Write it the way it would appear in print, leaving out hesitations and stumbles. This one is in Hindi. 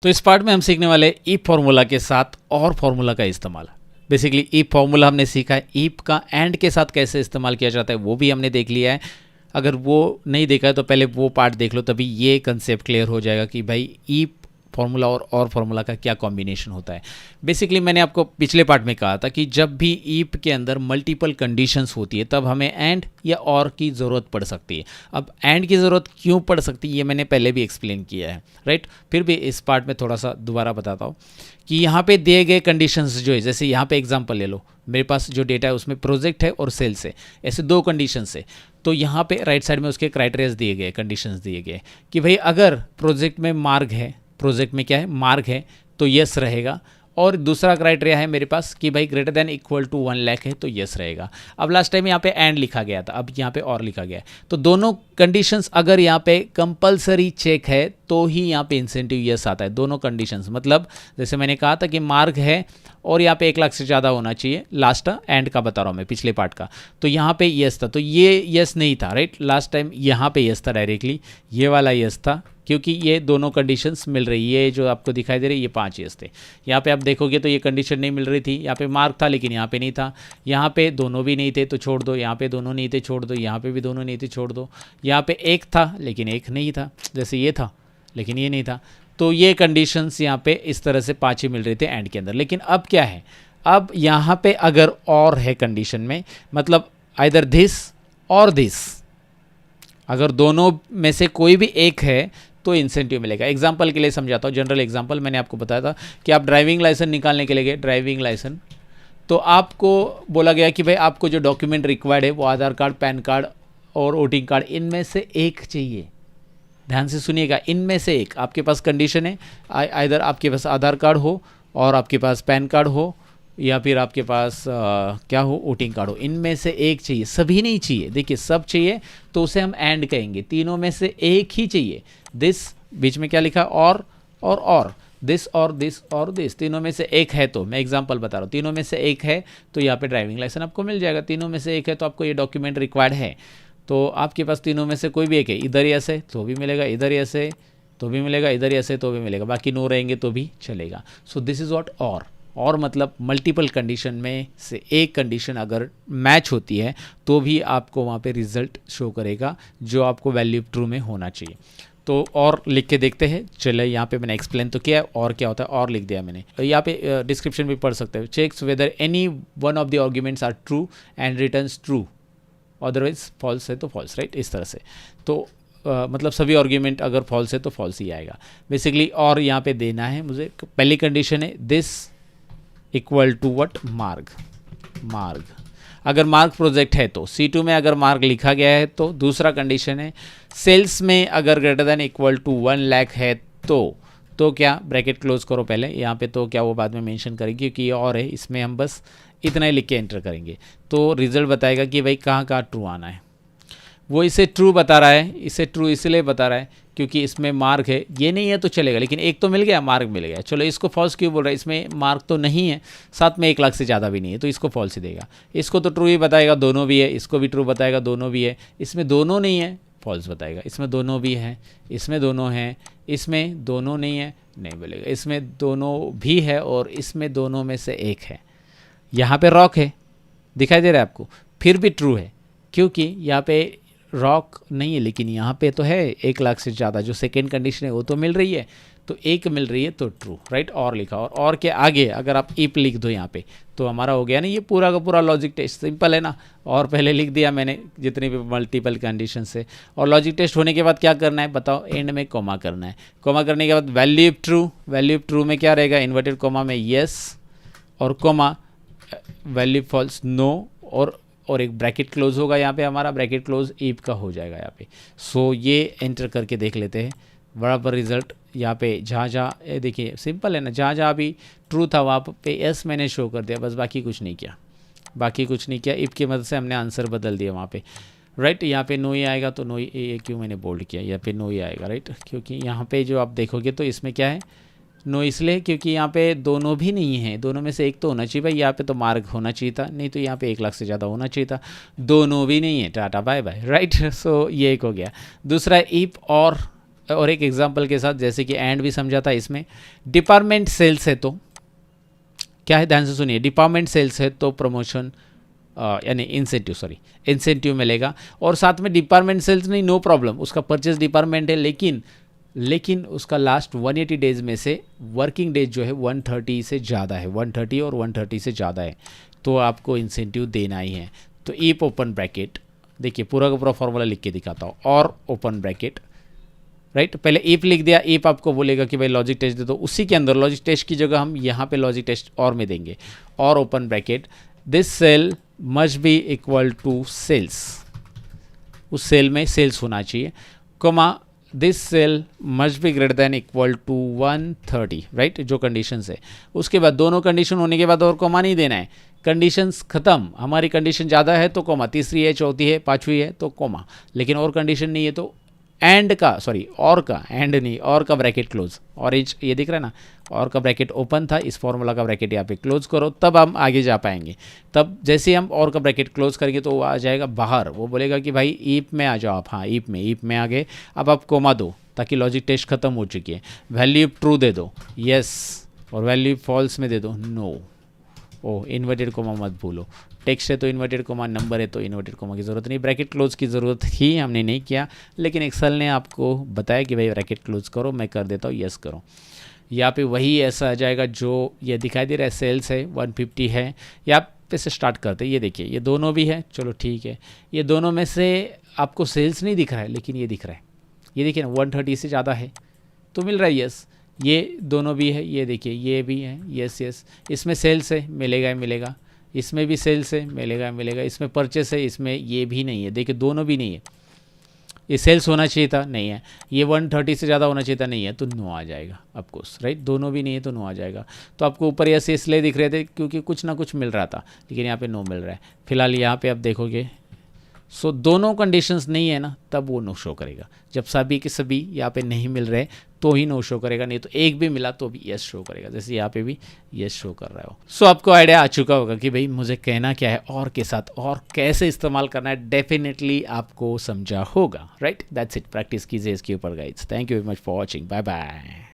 तो इस पार्ट में हम सीखने वाले ईप फॉर्मूला के साथ और फॉर्मूला का इस्तेमाल। बेसिकली ईप फॉर्मूला हमने सीखा है, ईप का एंड के साथ कैसे इस्तेमाल किया जाता है वो भी हमने देख लिया है। अगर वो नहीं देखा है तो पहले वो पार्ट देख लो, तभी ये कंसेप्ट क्लियर हो जाएगा कि भाई ईप फॉर्मूला और फॉर्मूला का क्या कॉम्बिनेशन होता है। बेसिकली मैंने आपको पिछले पार्ट में कहा था कि जब भी ईप के अंदर मल्टीपल कंडीशंस होती है तब हमें एंड या और की ज़रूरत पड़ सकती है। अब एंड की ज़रूरत क्यों पड़ सकती है ये मैंने पहले भी एक्सप्लेन किया है, राइट। फिर भी इस पार्ट में थोड़ा सा दोबारा बताता हूँ कि यहाँ पे दिए गए कंडीशंस जो है, जैसे यहाँ पे एग्जांपल ले लो, मेरे पास जो डेटा है उसमें प्रोजेक्ट है और सेल्स है, ऐसे दो कंडीशंस है। तो यहाँ पे राइट साइड में उसके क्राइटेरियाज दिए गए, कंडीशंस दिए गए कि भाई अगर प्रोजेक्ट में मार्ग है, प्रोजेक्ट में क्या है मार्ग है, तो यस रहेगा। और दूसरा क्राइटेरिया है मेरे पास कि भाई greater than equal to 1 lakh है तो यस रहेगा। अब लास्ट टाइम यहाँ पे एंड लिखा गया था, अब यहाँ पे और लिखा गया है। तो दोनों कंडीशंस अगर यहाँ पे कंपलसरी चेक है तो ही यहाँ पे इंसेंटिव यस आता है। दोनों कंडीशंस मतलब जैसे मैंने कहा था कि मार्ग है और यहाँ पे 1 लाख से ज़्यादा होना चाहिए, लास्ट एंड का बता रहा हूँ मैं, पिछले पार्ट का। तो यहाँ पे यस था, तो ये यस नहीं था, राइट। लास्ट टाइम यहाँ पे यस था डायरेक्टली, ये वाला यस था क्योंकि ये दोनों कंडीशंस मिल रही है। ये जो आपको दिखाई दे रही है ये 5 यस थे। यहाँ पे आप देखोगे तो ये कंडीशन नहीं मिल रही थी, यहाँ पे मार्क था लेकिन यहाँ पे नहीं था, यहाँ पे दोनों भी नहीं थे तो छोड़ दो, यहाँ पे दोनों नहीं थे छोड़ दो, यहाँ पे भी दोनों नहीं थे छोड़ दो, यहाँ पे एक था लेकिन एक नहीं था, जैसे ये था लेकिन ये नहीं था। तो ये कंडीशंस यहाँ पे इस तरह से 5 ही मिल रहे थे एंड के अंदर। लेकिन अब क्या है, अब यहाँ पे अगर और है कंडीशन में, मतलब आइदर दिस और दिस, अगर दोनों में से कोई भी एक है तो इंसेंटिव मिलेगा। एग्जाम्पल के लिए समझाता हूँ, जनरल एग्जाम्पल मैंने आपको बताया था कि आप ड्राइविंग लाइसेंस निकालने के लिए गए, ड्राइविंग लाइसेंस, तो आपको बोला गया कि भाई आपको जो डॉक्यूमेंट रिक्वायर्ड है वो आधार कार्ड, पैन कार्ड और वोटिंग कार्ड, इनमें से एक चाहिए। ध्यान से सुनिएगा, इनमें से एक। आपके पास कंडीशन है, आइदर आपके पास आधार कार्ड हो और आपके पास पैन कार्ड हो या फिर आपके पास क्या हो, वोटिंग कार्ड हो, इनमें से एक चाहिए, सभी नहीं चाहिए। देखिए सब चाहिए तो उसे हम एंड कहेंगे, तीनों में से एक ही चाहिए। दिस बीच में क्या लिखा, और दिस और दिस और दिस, तीनों में से एक है। तो मैं एग्जांपल बता रहा हूँ, तीनों में से एक है तो यहाँ पे ड्राइविंग लाइसेंस आपको मिल जाएगा। तीनों में से एक है तो आपको ये डॉक्यूमेंट रिक्वायर्ड है, तो आपके पास तीनों में से कोई भी एक है, इधर यस है तो भी मिलेगा, इधर यस है तो भी मिलेगा, इधर यस है तो भी मिलेगा, बाकी नो रहेंगे तो भी चलेगा। सो दिस इज़ व्हाट और मतलब मल्टीपल कंडीशन में से एक कंडीशन अगर मैच होती है तो भी आपको वहाँ पे रिजल्ट शो करेगा जो आपको वैल्यू ट्रू में होना चाहिए। तो और लिख के देखते हैं। चले, यहाँ पे मैंने एक्सप्लेन तो किया है और क्या होता है, और लिख दिया मैंने। यहाँ पे डिस्क्रिप्शन भी पढ़ सकते हो, checks whether any one of the arguments are true and returns true, otherwise false है तो फॉल्स, राइट, इस तरह से। तो मतलब सभी आर्ग्यूमेंट अगर फॉल्स है तो फॉल्स ही आएगा बेसिकली। और यहाँ पे देना है मुझे, पहली कंडीशन है दिस इक्वल टू वट, मार्ग। अगर मार्ग प्रोजेक्ट है तो C2 में अगर मार्ग लिखा गया है तो। दूसरा कंडीशन है सेल्स में अगर greater than equal to 1 lakh है तो क्या, ब्रैकेट क्लोज करो पहले, यहाँ पे तो क्या वो बाद में मेंशन करेंगे क्योंकि ये और है, इसमें हम बस इतना ही लिख के एंटर करेंगे तो रिजल्ट बताएगा कि भाई कहाँ ट्रू आना है। वो इसे ट्रू बता रहा है, इसे ट्रू इसलिए बता रहा है क्योंकि इसमें मार्क है, ये नहीं है तो चलेगा, लेकिन एक तो मिल गया, मार्क मिल गया। चलो इसको फॉल्स क्यों बोल रहा है, इसमें मार्क तो नहीं है, साथ में 1 लाख से ज़्यादा भी नहीं है तो इसको फॉल्स ही देगा। इसको तो ट्रू ही बताएगा, दोनों भी है, इसको भी ट्रू बताएगा, दोनों भी है। इसमें दोनों नहीं है, फॉल्स बताएगा। इसमें दोनों भी हैं, इसमें दोनों हैं, इसमें दोनों नहीं है, नहीं बोलेगा। इसमें दोनों भी है और इसमें दोनों में से एक है। यहाँ पे रॉक है, दिखाई दे रहा है आपको, फिर भी ट्रू है क्योंकि यहाँ पे रॉक नहीं है, लेकिन यहाँ पे तो है 1 लाख से ज़्यादा, जो सेकेंड कंडीशन है वो तो मिल रही है, तो एक मिल रही है तो ट्रू, राइट। और लिखा और के आगे अगर आप इप लिख दो यहाँ पे तो हमारा हो गया ना ये पूरा का पूरा लॉजिक टेस्ट। सिंपल है ना, और पहले लिख दिया मैंने जितनी भी मल्टीपल कंडीशन से। और लॉजिक टेस्ट होने के बाद क्या करना है बताओ, एंड में कॉमा करना है। कॉमा करने के बाद वैल्यू ट्रू में क्या रहेगा, इन्वर्टेड कॉमा में यस और कॉमा, वैल्यू फॉल्स नो, और एक ब्रैकेट क्लोज होगा यहाँ पे, हमारा ब्रैकेट क्लोज ईप का हो जाएगा यहाँ पे। सो ये एंटर करके देख लेते हैं बराबर रिजल्ट। यहाँ पे जहाँ देखिए सिंपल है ना, जहाँ भी ट्रू था वहाँ पे एस मैंने शो कर दिया, बस बाकी कुछ नहीं किया। इफ की मदद से हमने आंसर बदल दिया वहाँ पे, राइट। यहाँ पे नो ही आएगा तो नो, ये क्यों मैंने बोल्ड किया, यहाँ पे नो ही आएगा, राइट। क्योंकि यहाँ पे जो आप देखोगे तो इसमें क्या है, नो इसलिए क्योंकि यहाँ पे दोनों भी नहीं है, दोनों में से एक तो होना चाहिए भाई। यहाँ पे तो मार्क होना चाहिए था, नहीं तो यहाँ पे 1 लाख से ज़्यादा होना चाहिए था, दोनों भी नहीं है, टाटा बाय बाय, राइट। सो ये एक हो गया। दूसरा इफ और और एक एग्जांपल के साथ, जैसे कि एंड भी समझा था इसमें, डिपार्टमेंट सेल्स है तो क्या है, ध्यान से सुनिए, डिपार्टमेंट सेल्स है तो प्रमोशन यानी इंसेंटिव मिलेगा। और साथ में डिपार्टमेंट सेल्स नहीं, नो प्रॉब्लम, उसका परचेज डिपार्टमेंट है, लेकिन उसका लास्ट 180 डेज में से वर्किंग डेज जो है 130 से ज़्यादा है, 130 और 130 से ज़्यादा है, तो आपको इंसेंटिव देना ही है। तो इफ ओपन ब्रैकेट, देखिए पूरा का पूरा फॉर्मूला लिख के दिखाता हूँ, और ओपन ब्रैकेट, राइट, पहले इफ लिख दिया, इफ आपको बोलेगा कि भाई लॉजिक टेस्ट दे दो, उसी के अंदर लॉजिक टेस्ट की जगह हम यहाँ पे लॉजिक टेस्ट और में देंगे, और open bracket, this cell must be equal to sales, उस सेल में सेल्स होना चाहिए, comma this cell must be greater than equal to 130, right, जो कंडीशंस है। उसके बाद दोनों कंडीशन होने के बाद और कोमा नहीं देना है, कंडीशंस खत्म, हमारी कंडीशन ज़्यादा है तो कोमा, तीसरी है, चौथी है, पांचवी है तो कोमा, लेकिन और कंडीशन नहीं है तो एंड का, सॉरी और का, एंड नहीं, और का ब्रैकेट क्लोज, ऑरेंज ये दिख रहा है ना, और का ब्रैकेट ओपन था, इस फॉर्मूला का ब्रैकेट यहाँ पे क्लोज करो, तब हम आगे जा पाएंगे। तब जैसे हम और का ब्रैकेट क्लोज करेंगे तो वो आ जाएगा बाहर, वो बोलेगा कि भाई ईप में आ जाओ आप, हाँ ईप में आ गए, अब आप कोमा दो ताकि लॉजिक टेस्ट खत्म हो चुकी है, वैल्यू ट्रू दे दो, यस, और वैल्यू फॉल्स में दे दो, नो। ओ इन्वर्टेड कोमा मत भूलो, टेक्स्ट है तो इन्वर्टेड कोमा, नंबर है तो इन्वर्टेड कोमा की ज़रूरत नहीं, ब्रैकेट क्लोज की ज़रूरत ही हमने नहीं किया, लेकिन एक्सेल ने आपको बताया कि भाई ब्रैकेट क्लोज करो, मैं कर देता हूँ, यस करो। यहाँ पे वही ऐसा आ जाएगा जो ये दिखाई दे रहा है, सेल्स है 150 है, यहाँ पे से स्टार्ट करते हैं, ये देखिए ये दोनों भी है, चलो ठीक है, ये दोनों में से आपको सेल्स नहीं दिख रहा है, लेकिन ये दिख रहा है, ये देखिए ना 130 से ज़्यादा है तो मिल रहा है, यस, ये दोनों भी है, ये देखिए ये भी है, यस, इसमें सेल्स है, मिलेगा, इसमें भी सेल्स है, मिलेगा, इसमें परचेस है, इसमें ये भी नहीं है, देखिए दोनों भी नहीं है, ये सेल्स होना चाहिए था, नहीं है, ये 130 से ज़्यादा होना चाहिए था, नहीं है, तो नो आ जाएगा ऑफकोर्स, राइट, दोनों भी नहीं है तो नो आ जाएगा। तो आपको ऊपर यस इसलिए दिख रहे थे क्योंकि कुछ ना कुछ मिल रहा था, लेकिन यहाँ पे नो मिल रहा है, फिलहाल यहाँ पे आप देखोगे, सो दोनों कंडीशंस नहीं है ना, तब वो नो शो करेगा, जब सभी के सभी यहाँ पे नहीं मिल रहे तो ही नो शो करेगा, नहीं तो एक भी मिला तो भी यस शो करेगा, जैसे यहाँ पे भी यस शो कर रहा हो। सो आपको आइडिया आ चुका होगा कि भाई मुझे कहना क्या है और के साथ और कैसे इस्तेमाल करना है, डेफिनेटली आपको समझा होगा, राइट, दैट्स इट, प्रैक्टिस कीजिए इसके ऊपर guides. Thank you very much for watching, bye bye.